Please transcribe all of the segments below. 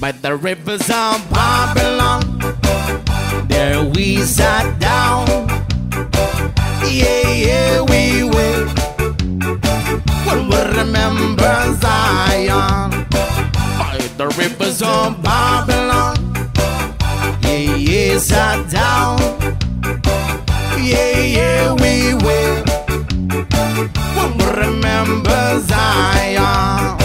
By the rivers of Babylon, there we sat down. Yeah, yeah, we will. When we remember Zion. By the rivers of Babylon, yeah, yeah, sat down. Yeah, yeah, we will. When we remember Zion.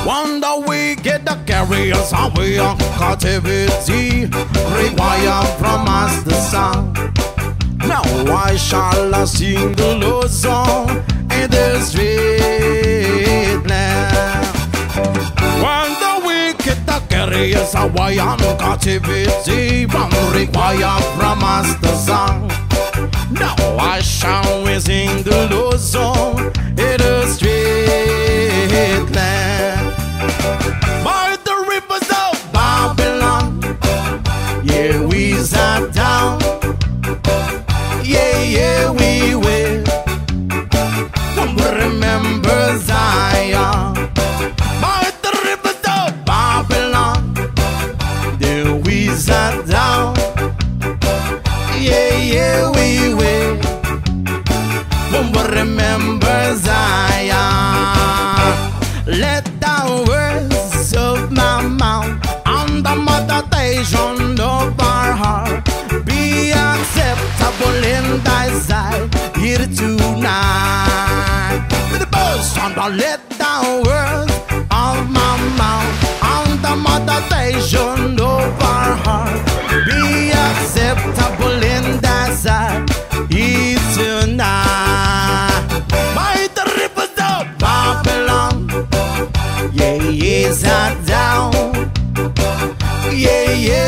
Wonder we get the carriers away on captivity, require from us the song. Now why shall I sing the Lord's song in the street land? Wonder we get the carriers away on captivity, require from us the song. Now why shall we sing the Lord's song in the street land? By the rivers of Babylon, yeah, we sat down. Yeah, yeah, we will. When we remember Zion. By the rivers of Babylon, there we sat down. Yeah, yeah, we will. When we remember Zion. Let the words of my mouth and the meditation of our heart be acceptable in thy sight here tonight. With the boast and let the words of my mouth and the meditation of our heart be acceptable in thy sight here tonight. By the rivers of Babylon, yeah, yeah, sat down. Yeah, yeah,